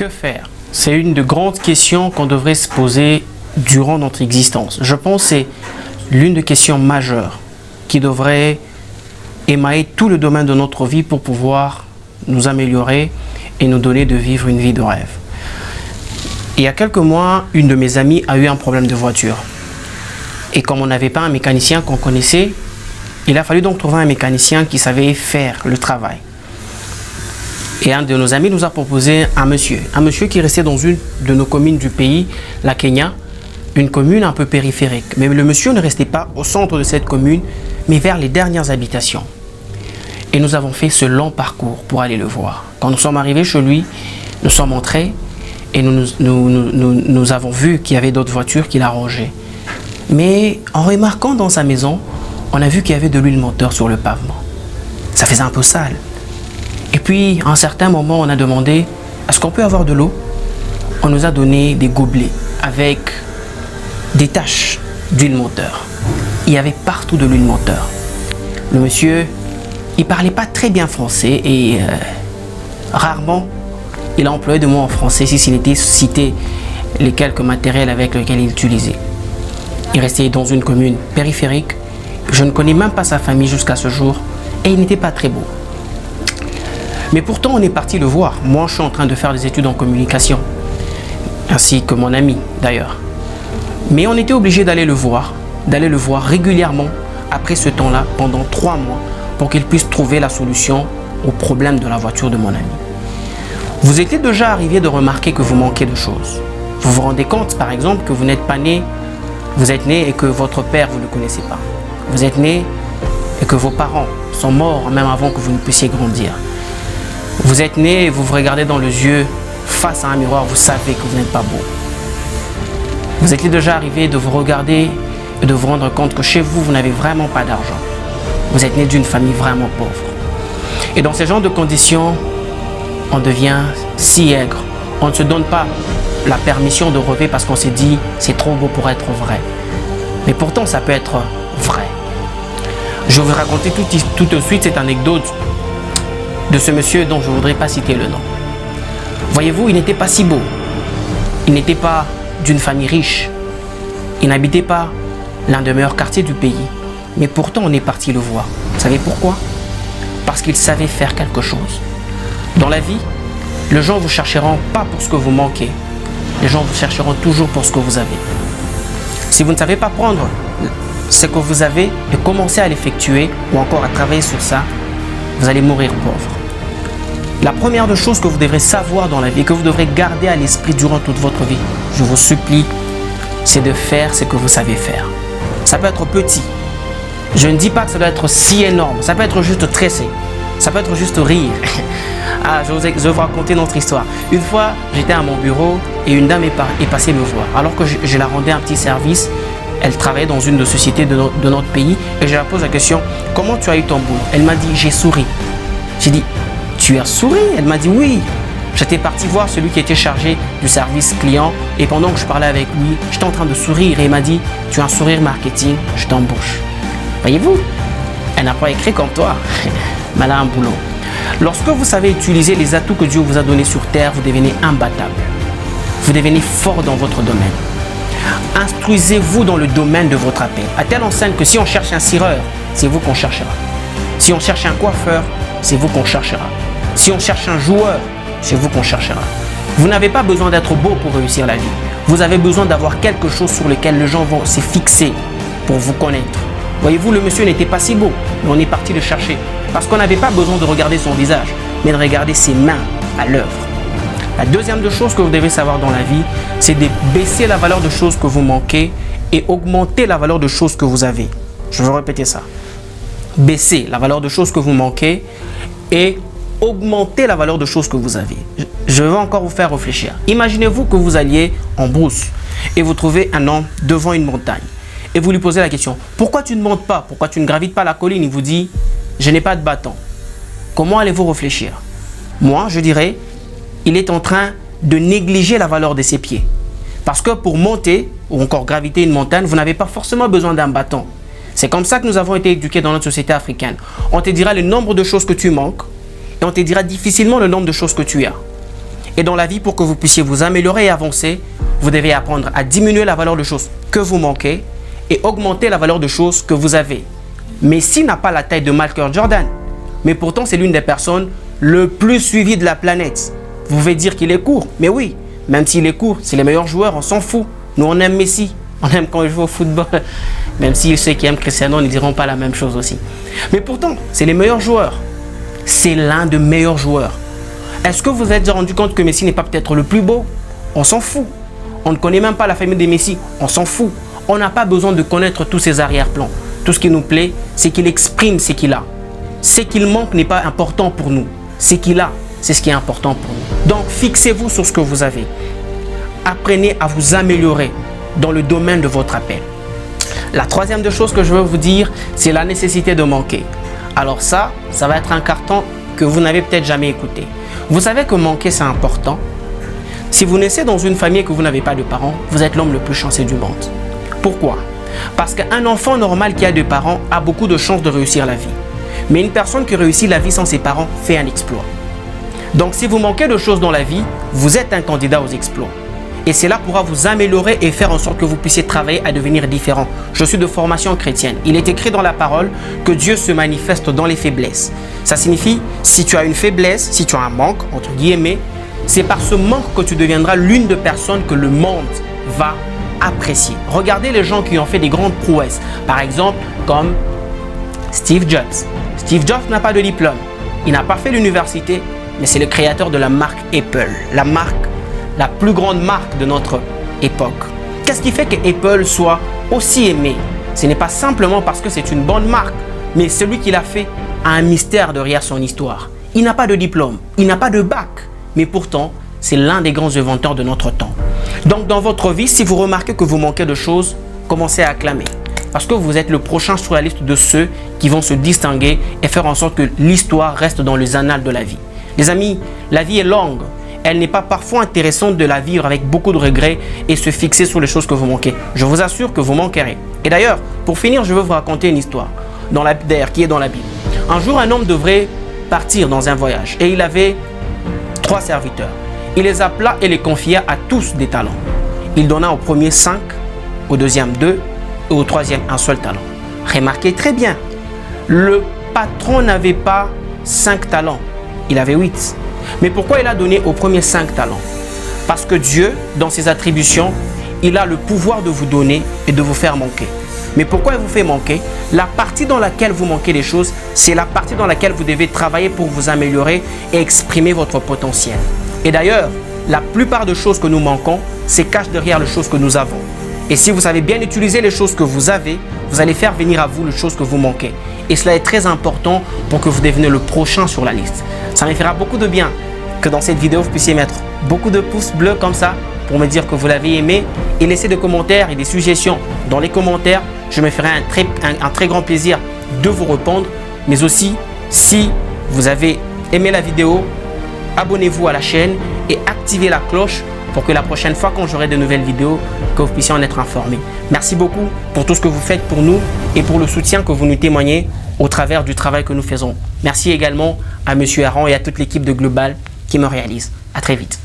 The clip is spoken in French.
Que faire? C'est une des grandes questions qu'on devrait se poser durant notre existence. Je pense que c'est l'une des questions majeures qui devrait émailler tout le domaine de notre vie pour pouvoir nous améliorer et nous donner de vivre une vie de rêve. Il y a quelques mois, une de mes amies a eu un problème de voiture. Et comme on n'avait pas un mécanicien qu'on connaissait, il a fallu donc trouver un mécanicien qui savait faire le travail. Et un de nos amis nous a proposé un monsieur qui restait dans une de nos communes du pays, la Kenya, une commune un peu périphérique. Mais le monsieur ne restait pas au centre de cette commune, mais vers les dernières habitations. Et nous avons fait ce long parcours pour aller le voir. Quand nous sommes arrivés chez lui, nous sommes entrés et nous avons vu qu'il y avait d'autres voitures qu'il a rangées. Mais en remarquant dans sa maison, on a vu qu'il y avait de l'huile moteur sur le pavement. Ça faisait un peu sale. Et puis, à un certain moment, on a demandé, est-ce qu'on peut avoir de l'eau? On nous a donné des gobelets avec des taches d'huile moteur. Il y avait partout de l'huile moteur. Le monsieur, il parlait pas très bien français et rarement il a employé de mots en français si s'il était cité les quelques matériels avec lesquels il utilisait. Il restait dans une commune périphérique. Je ne connais même pas sa famille jusqu'à ce jour et il n'était pas très beau. Mais pourtant, on est parti le voir. Moi, je suis en train de faire des études en communication, ainsi que mon ami d'ailleurs. Mais on était obligé d'aller le voir régulièrement après ce temps-là, pendant 3 mois, pour qu'il puisse trouver la solution au problème de la voiture de mon ami. Vous étiez déjà arrivé de remarquer que vous manquez de choses. Vous vous rendez compte, par exemple, que vous n'êtes pas né, vous êtes né et que votre père, vous ne le connaissez pas. Vous êtes né et que vos parents sont morts même avant que vous ne puissiez grandir. Vous êtes né et vous vous regardez dans les yeux face à un miroir, vous savez que vous n'êtes pas beau. Vous êtes déjà arrivé de vous regarder et de vous rendre compte que chez vous, vous n'avez vraiment pas d'argent. Vous êtes né d'une famille vraiment pauvre. Et dans ce genre de conditions, on devient si aigre. On ne se donne pas la permission de rêver parce qu'on s'est dit c'est trop beau pour être vrai. Mais pourtant, ça peut être vrai. Je vais vous raconter tout de suite cette anecdote de ce monsieur dont je ne voudrais pas citer le nom. Voyez-vous, il n'était pas si beau. Il n'était pas d'une famille riche. Il n'habitait pas l'un des meilleurs quartiers du pays. Mais pourtant, on est parti le voir. Vous savez pourquoi? Parce qu'il savait faire quelque chose. Dans la vie, les gens vous chercheront pas pour ce que vous manquez. Les gens vous chercheront toujours pour ce que vous avez. Si vous ne savez pas prendre ce que vous avez et commencer à l'effectuer ou encore à travailler sur ça, vous allez mourir pauvre. La première des choses que vous devrez savoir dans la vie, que vous devrez garder à l'esprit durant toute votre vie, je vous supplie, c'est de faire ce que vous savez faire. Ça peut être petit. Je ne dis pas que ça doit être si énorme. Ça peut être juste tresser. Ça peut être juste rire. Je vais vous raconter notre histoire. Une fois, j'étais à mon bureau et une dame est passée me voir. Alors que je la rendais un petit service, elle travaillait dans une des sociétés de notre pays et je la pose la question, comment tu as eu ton boulot? Elle m'a dit, j'ai souri. J'ai dit, tu as souri? Elle m'a dit, oui. J'étais parti voir celui qui était chargé du service client et pendant que je parlais avec lui, j'étais en train de sourire et il m'a dit, tu as un sourire marketing, je t'embauche. Voyez-vous, elle n'a pas écrit comme toi, mais elle a un boulot. Lorsque vous savez utiliser les atouts que Dieu vous a donnés sur terre, vous devenez imbattable. Vous devenez fort dans votre domaine. Instruisez-vous dans le domaine de votre appel. À telle enseigne que si on cherche un cireur, c'est vous qu'on cherchera. Si on cherche un coiffeur, c'est vous qu'on cherchera. Si on cherche un joueur, c'est vous qu'on cherchera. Vous n'avez pas besoin d'être beau pour réussir la vie. Vous avez besoin d'avoir quelque chose sur lequel les gens vont se fixer pour vous connaître. Voyez-vous, le monsieur n'était pas si beau, mais on est parti le chercher. Parce qu'on n'avait pas besoin de regarder son visage, mais de regarder ses mains à l'œuvre. La deuxième des choses que vous devez savoir dans la vie, c'est de baisser la valeur de choses que vous manquez et augmenter la valeur de choses que vous avez. Je vais répéter ça. Baisser la valeur de choses que vous manquez et augmenter la valeur de choses que vous avez. Je vais encore vous faire réfléchir. Imaginez-vous que vous alliez en brousse et vous trouvez un homme devant une montagne. Et vous lui posez la question, pourquoi tu ne montes pas? Pourquoi tu ne gravites pas la colline? Il vous dit, je n'ai pas de bâton. Comment allez-vous réfléchir? Moi, je dirais, il est en train de négliger la valeur de ses pieds. Parce que pour monter ou encore graviter une montagne, vous n'avez pas forcément besoin d'un bâton. C'est comme ça que nous avons été éduqués dans notre société africaine. On te dira le nombre de choses que tu manques et on te dira difficilement le nombre de choses que tu as. Et dans la vie, pour que vous puissiez vous améliorer et avancer, vous devez apprendre à diminuer la valeur de choses que vous manquez et augmenter la valeur de choses que vous avez. Messi n'a pas la taille de Michael Jordan, mais pourtant c'est l'une des personnes le plus suivies de la planète. Vous pouvez dire qu'il est court, mais oui, même s'il est court, c'est les meilleurs joueurs, on s'en fout. Nous, on aime Messi, on aime quand il joue au football, même si ceux qui aiment Cristiano ne diront pas la même chose aussi. Mais pourtant, c'est les meilleurs joueurs. C'est l'un des meilleurs joueurs. Est-ce que vous vous êtes rendu compte que Messi n'est pas peut-être le plus beau? On s'en fout. On ne connaît même pas la famille de Messi, on s'en fout. On n'a pas besoin de connaître tous ses arrière-plans. Tout ce qui nous plaît, c'est qu'il exprime ce qu'il a. Ce qu'il manque n'est pas important pour nous. Ce qu'il a, c'est ce qui est important pour nous. Donc, fixez-vous sur ce que vous avez. Apprenez à vous améliorer dans le domaine de votre appel. La troisième des choses que je veux vous dire, c'est la nécessité de manquer. Alors ça va être un carton que vous n'avez peut-être jamais écouté. Vous savez que manquer, c'est important. Si vous naissez dans une famille et que vous n'avez pas de parents, vous êtes l'homme le plus chanceux du monde. Pourquoi? Parce qu'un enfant normal qui a deux parents a beaucoup de chances de réussir la vie. Mais une personne qui réussit la vie sans ses parents fait un exploit. Donc si vous manquez de choses dans la vie, vous êtes un candidat aux exploits. Et cela pourra vous améliorer et faire en sorte que vous puissiez travailler à devenir différent. Je suis de formation chrétienne. Il est écrit dans la parole que Dieu se manifeste dans les faiblesses. Ça signifie, si tu as une faiblesse, si tu as un manque, entre guillemets, c'est par ce manque que tu deviendras l'une des personnes que le monde va apprécier. Regardez les gens qui ont fait des grandes prouesses. Par exemple, comme Steve Jobs. Steve Jobs n'a pas de diplôme. Il n'a pas fait l'université, mais c'est le créateur de la marque Apple. La plus grande marque de notre époque. Qu'est-ce qui fait que Apple soit aussi aimé? Ce n'est pas simplement parce que c'est une bonne marque, mais celui qui l'a fait a un mystère derrière son histoire. Il n'a pas de diplôme, il n'a pas de bac, mais pourtant, c'est l'un des grands inventeurs de notre temps. Donc, dans votre vie, si vous remarquez que vous manquez de choses, commencez à acclamer. Parce que vous êtes le prochain sur la liste de ceux qui vont se distinguer et faire en sorte que l'histoire reste dans les annales de la vie. Les amis, la vie est longue. Elle n'est pas parfois intéressante de la vivre avec beaucoup de regrets et se fixer sur les choses que vous manquez. Je vous assure que vous manquerez. Et d'ailleurs, pour finir, je veux vous raconter une histoire qui est dans la Bible. Un jour, un homme devrait partir dans un voyage et il avait 3 serviteurs. Il les appela et les confia à tous des talents. Il donna au premier 5, au deuxième 2 et au troisième un seul talent. Remarquez très bien, le patron n'avait pas 5 talents, il avait 8. Mais pourquoi il a donné au premier 5 talents? Parce que Dieu, dans ses attributions, il a le pouvoir de vous donner et de vous faire manquer. Mais pourquoi il vous fait manquer? La partie dans laquelle vous manquez des choses, c'est la partie dans laquelle vous devez travailler pour vous améliorer et exprimer votre potentiel. Et d'ailleurs, la plupart des choses que nous manquons se cachent derrière les choses que nous avons. Et si vous savez bien utiliser les choses que vous avez, vous allez faire venir à vous les choses que vous manquez. Et cela est très important pour que vous deveniez le prochain sur la liste. Ça me fera beaucoup de bien que dans cette vidéo, vous puissiez mettre beaucoup de pouces bleus comme ça pour me dire que vous l'avez aimé et laisser des commentaires et des suggestions dans les commentaires. Je me ferai un très grand plaisir de vous répondre. Mais aussi, si vous avez aimé la vidéo, abonnez-vous à la chaîne et activez la cloche pour que la prochaine fois quand j'aurai de nouvelles vidéos, que vous puissiez en être informé. Merci beaucoup pour tout ce que vous faites pour nous et pour le soutien que vous nous témoignez au travers du travail que nous faisons. Merci également à M. Aran et à toute l'équipe de Global qui me réalise. À très vite.